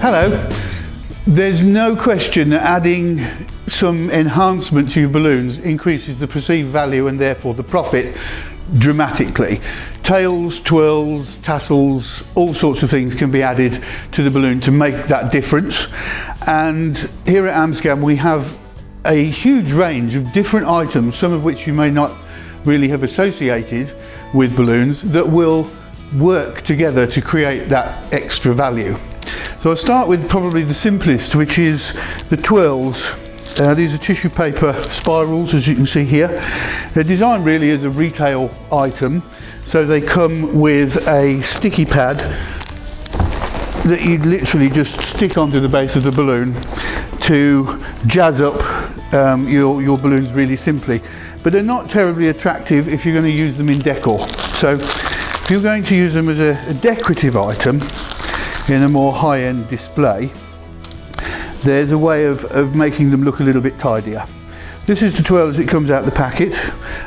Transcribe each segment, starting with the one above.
Hello. There's no question that adding some enhancement to your balloons increases the perceived value and therefore the profit dramatically. Tails, twirls, tassels, all sorts of things can be added to the balloon to make that difference. And here at Amscan we have a huge range of different items, some of which you may not really have associated with balloons, that will work together to create that extra value. So I'll start with probably the simplest, which is the twirls. These are tissue paper spirals, as you can see here. They're designed really as a retail item, so they come with a sticky pad that you literally just stick onto the base of the balloon to jazz up your balloons really simply. But they're not terribly attractive if you're going to use them in decor. So if you're going to use them as a decorative item in a more high-end display, there's a way of making them look a little bit tidier. This is the twirl as it comes out the packet,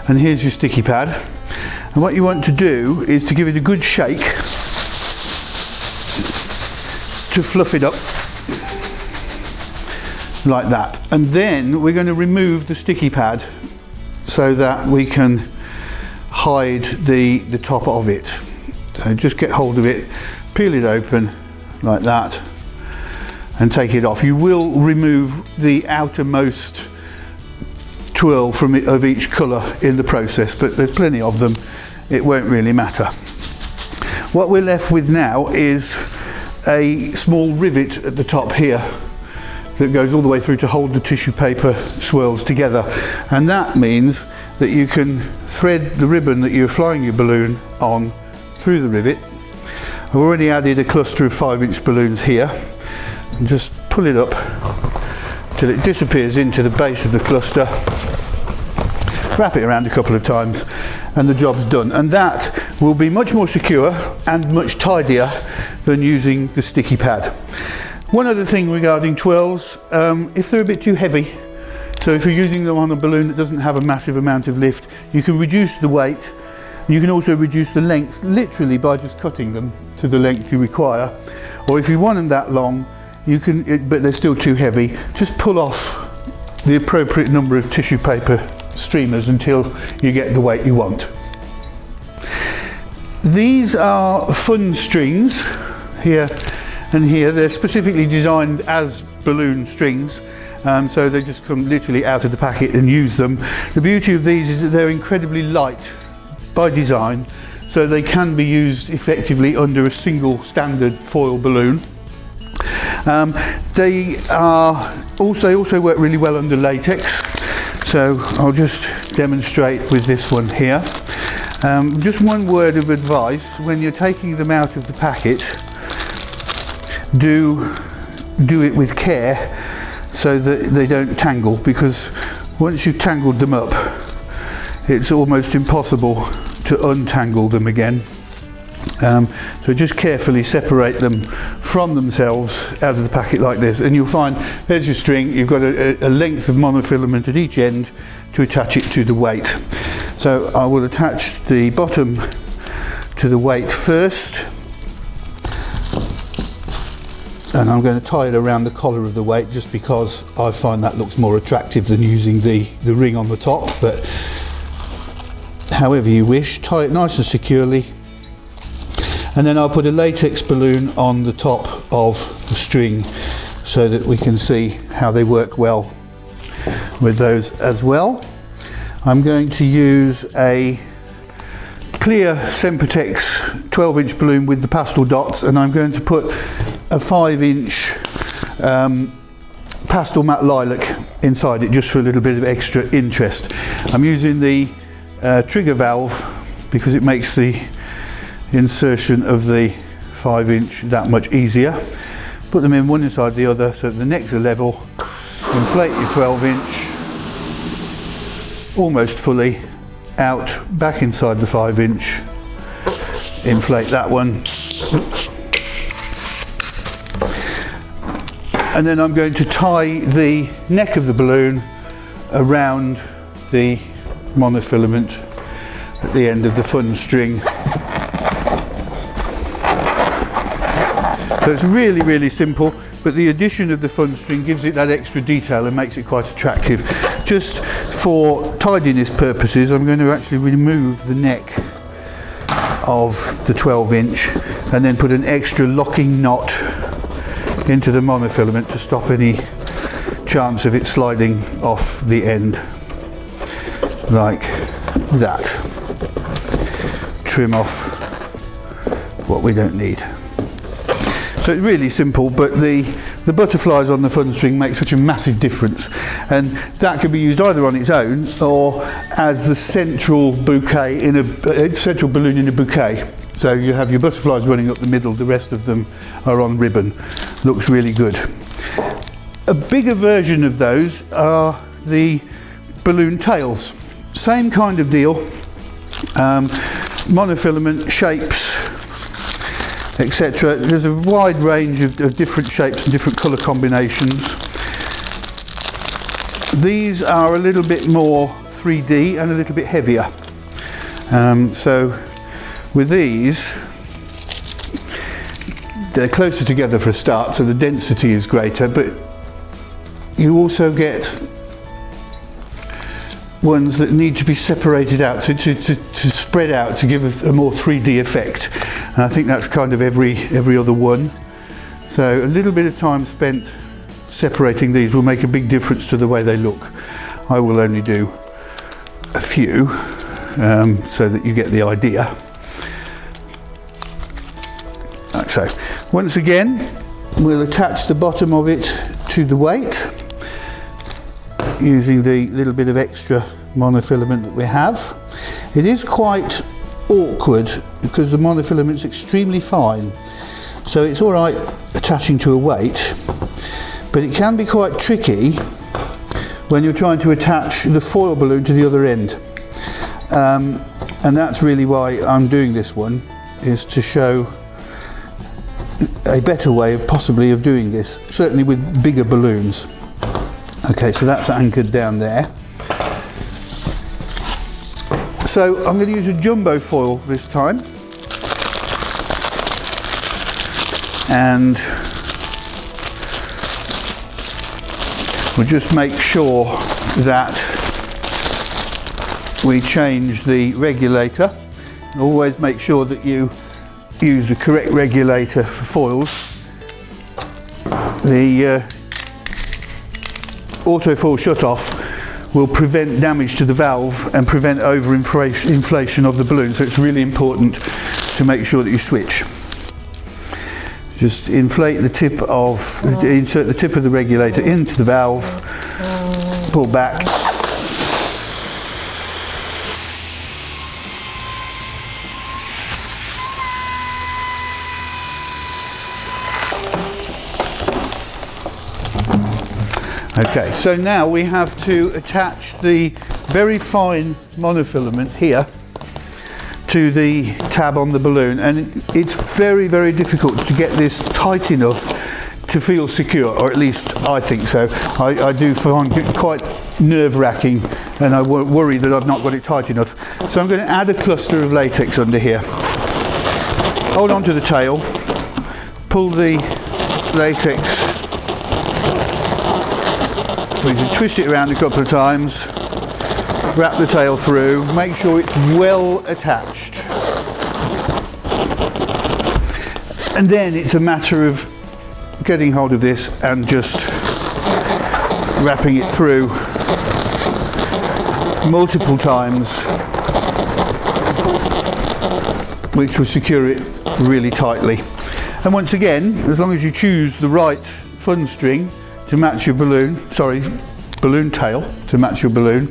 and here's your sticky pad. And what you want to do is to give it a good shake to fluff it up like that. And then we're going to remove the sticky pad so that we can hide the top of it. So just get hold of it, peel it open like that and take it off. You will remove the outermost twirl of each colour in the process, but there's plenty of them, it won't really matter. What we're left with now is a small rivet at the top here that goes all the way through to hold the tissue paper swirls together, and that means that you can thread the ribbon that you're flying your balloon on through the rivet. I've already added a cluster of 5-inch balloons here, and just pull it up till it disappears into the base of the cluster, wrap it around a couple of times and the job's done. And that will be much more secure and much tidier than using the sticky pad. One other thing regarding twirls, if they're a bit too heavy, so if you're using them on a balloon that doesn't have a massive amount of lift, you can reduce the weight. You can also reduce the length literally by just cutting them to the length you require. Or if you want them that long, you can, but they're still too heavy, just pull off the appropriate number of tissue paper streamers until you get the weight you want. These are fun strings here and here. They're specifically designed as balloon strings, so they just come literally out of the packet and use them. The beauty of these is that they're incredibly light by design, so they can be used effectively under a single standard foil balloon. They also work really well under latex, so I'll just demonstrate with this one here. Just one word of advice: when you're taking them out of the packet, do it with care so that they don't tangle, because once you've tangled them up, it's almost impossible to untangle them again. So just carefully separate them from themselves out of the packet like this, and you'll find there's your string. You've got a length of monofilament at each end to attach it to the weight. So I will attach the bottom to the weight first, and I'm going to tie it around the collar of the weight just because I find that looks more attractive than using the ring on the top, but however you wish. Tie it nice and securely, and then I'll put a latex balloon on the top of the string so that we can see how they work well with those as well. I'm going to use a clear Sempertex 12-inch balloon with the pastel dots, and I'm going to put a 5-inch pastel matte lilac inside it just for a little bit of extra interest. I'm using the trigger valve because it makes the insertion of the 5-inch that much easier. Put them in one inside the other so that the necks are level. Inflate your 12-inch almost fully out, back inside the 5-inch, inflate that one, and then I'm going to tie the neck of the balloon around the monofilament at the end of the fun string. So it's really, really simple, but the addition of the fun string gives it that extra detail and makes it quite attractive. Just for tidiness purposes, I'm going to actually remove the neck of the 12-inch and then put an extra locking knot into the monofilament to stop any chance of it sliding off the end, like that. Trim off what we don't need. So it's really simple, but the butterflies on the fun string make such a massive difference, and that can be used either on its own or as the central bouquet in a central balloon in a bouquet. So you have your butterflies running up the middle, the rest of them are on ribbon. Looks really good. A bigger version of those are the balloon tails. Same kind of deal, monofilament shapes, etc. There's a wide range of different shapes and different colour combinations. These are a little bit more 3D and a little bit heavier. So with these, they're closer together for a start, so the density is greater, but you also get ones that need to be separated out, so to spread out to give a more 3D effect. And I think that's kind of every other one. So a little bit of time spent separating these will make a big difference to the way they look. I will only do a few so that you get the idea. Like so. Once again, we'll attach the bottom of it to the weight using the little bit of extra monofilament that we have. It is quite awkward because the monofilament is extremely fine, so it's all right attaching to a weight, but it can be quite tricky when you're trying to attach the foil balloon to the other end, and that's really why I'm doing this one, is to show a better way possibly of doing this, certainly with bigger balloons. Okay, so that's anchored down there. So I'm going to use a jumbo foil this time, and we'll just make sure that we change the regulator. Always make sure that you use the correct regulator for foils. The auto foil shut-off will prevent damage to the valve and prevent over-inflation of the balloon, so it's really important to make sure that you switch. Just inflate the tip of, insert the tip of the regulator into the valve, pull back. Okay, so now we have to attach the very fine monofilament here to the tab on the balloon, and it's very, very difficult to get this tight enough to feel secure, or at least I think so. I do find it quite nerve-wracking, and I worry that I've not got it tight enough. So I'm going to add a cluster of latex under here. Hold on to the tail, pull the latex. We can twist it around a couple of times, wrap the tail through, make sure it's well attached. And then it's a matter of getting hold of this and just wrapping it through multiple times, which will secure it really tightly. And once again, as long as you choose the right fun string to match your balloon, balloon tail to match your balloon,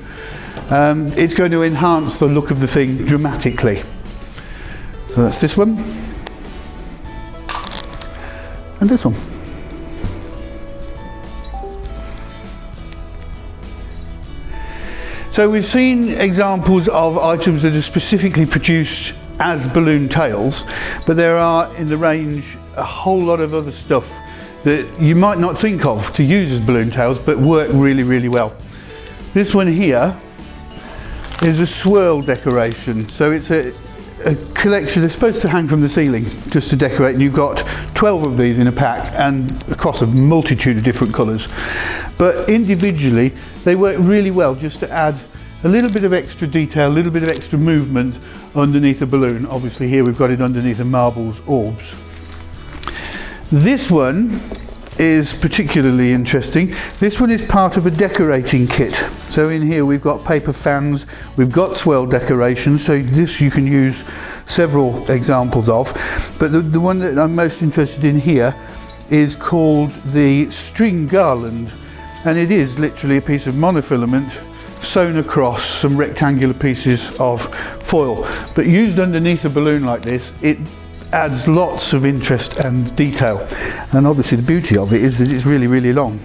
it's going to enhance the look of the thing dramatically. So that's this one, and this one. So we've seen examples of items that are specifically produced as balloon tails, but there are in the range a whole lot of other stuff that you might not think of to use as balloon tails, but work really, really well. This one here is a swirl decoration. So it's a collection. They're supposed to hang from the ceiling just to decorate, and you've got 12 of these in a pack and across a multitude of different colours. But individually they work really well just to add a little bit of extra detail, a little bit of extra movement underneath a balloon. Obviously here we've got it underneath a marbles orbs. This one is particularly interesting. This one is part of a decorating kit. So in here we've got paper fans, we've got swirl decorations, so this you can use several examples of. But the one that I'm most interested in here is called the String Garland, and it is literally a piece of monofilament sewn across some rectangular pieces of foil. But used underneath a balloon like this, it adds lots of interest and detail, and obviously the beauty of it is that it's really, really long,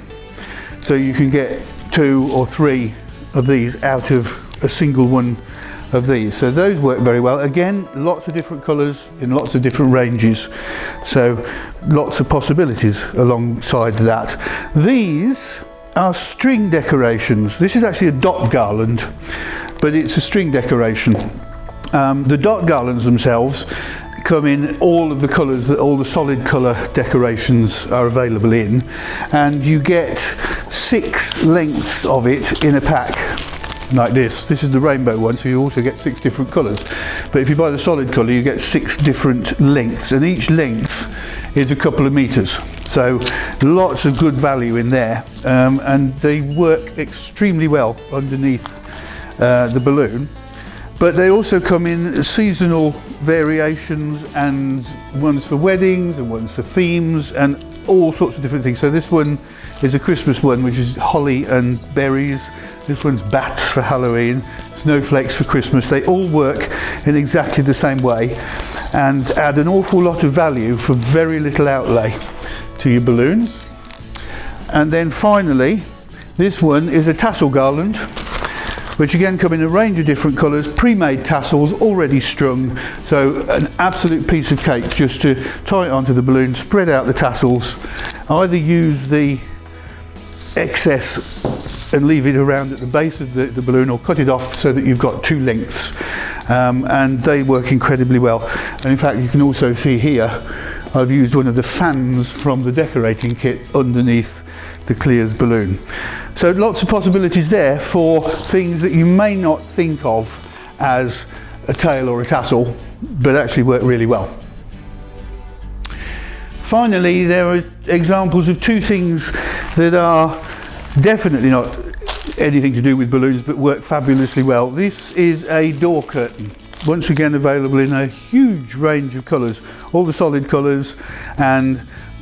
so you can get 2 or 3 of these out of a single one of these. So those work very well. Again, lots of different colours in lots of different ranges, so lots of possibilities alongside that. These are string decorations. This is actually a dot garland, but it's a string decoration. The dot garlands themselves come in all of the colours that all the solid colour decorations are available in, and you get 6 lengths of it in a pack like this. This is the rainbow one, so you also get 6 different colours, but if you buy the solid colour you get 6 different lengths, and each length is a couple of meters, so lots of good value in there, and they work extremely well underneath the balloon. But they also come in seasonal variations, and ones for weddings and ones for themes and all sorts of different things. So this one is a Christmas one, which is holly and berries. This one's bats for Halloween, snowflakes for Christmas. They all work in exactly the same way and add an awful lot of value for very little outlay to your balloons. And then finally, this one is a tassel garland, which again come in a range of different colours, pre-made tassels already strung, so an absolute piece of cake just to tie it onto the balloon, spread out the tassels, either use the excess and leave it around at the base of the balloon, or cut it off so that you've got 2 lengths, and they work incredibly well. And in fact you can also see here I've used one of the fans from the decorating kit underneath the Clears balloon. So lots of possibilities there for things that you may not think of as a tail or a tassel, but actually work really well. Finally, there are examples of 2 things that are definitely not anything to do with balloons but work fabulously well. This is a door curtain, once again available in a huge range of colours, all the solid colours, and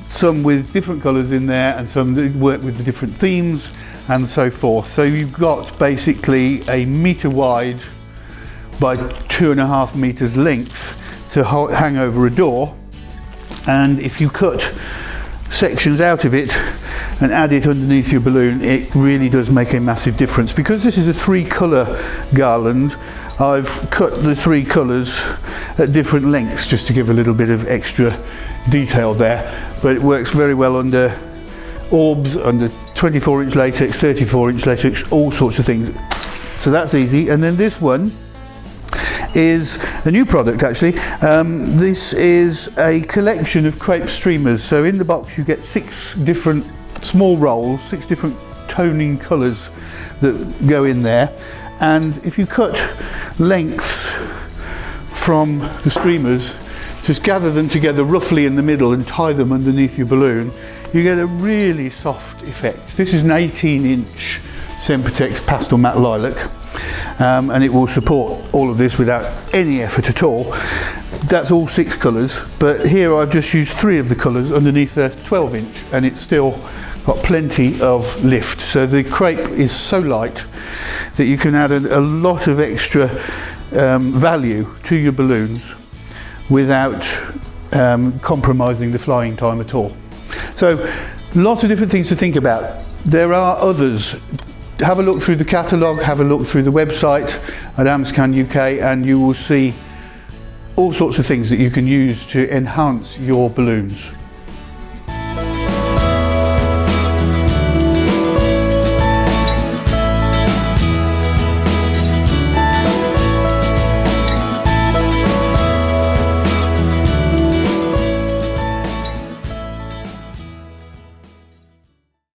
some with different colours in there, and some that work with the different themes and so forth. So you've got basically a metre wide by 2.5 metres length to hang over a door, and if you cut sections out of it and add it underneath your balloon, it really does make a massive difference. Because this is a 3 colour garland, I've cut the 3 colours at different lengths just to give a little bit of extra detail there, but it works very well under orbs, under 24-inch latex, 34-inch latex, all sorts of things. So that's easy. And then this one is a new product actually. This is a collection of crepe streamers. So in the box you get 6 different small rolls, 6 different toning colours that go in there, and if you cut lengths from the streamers, just gather them together roughly in the middle and tie them underneath your balloon, you get a really soft effect. This is an 18-inch Sempertex pastel matte lilac, and it will support all of this without any effort at all. That's all 6 colours, but here I've just used 3 of the colours underneath the 12-inch, and it's still got plenty of lift. So the crepe is so light that you can add a lot of extra value to your balloons without compromising the flying time at all. So lots of different things to think about. There are others. Have a look through the catalogue, have a look through the website at Amscan UK, and you will see all sorts of things that you can use to enhance your balloons.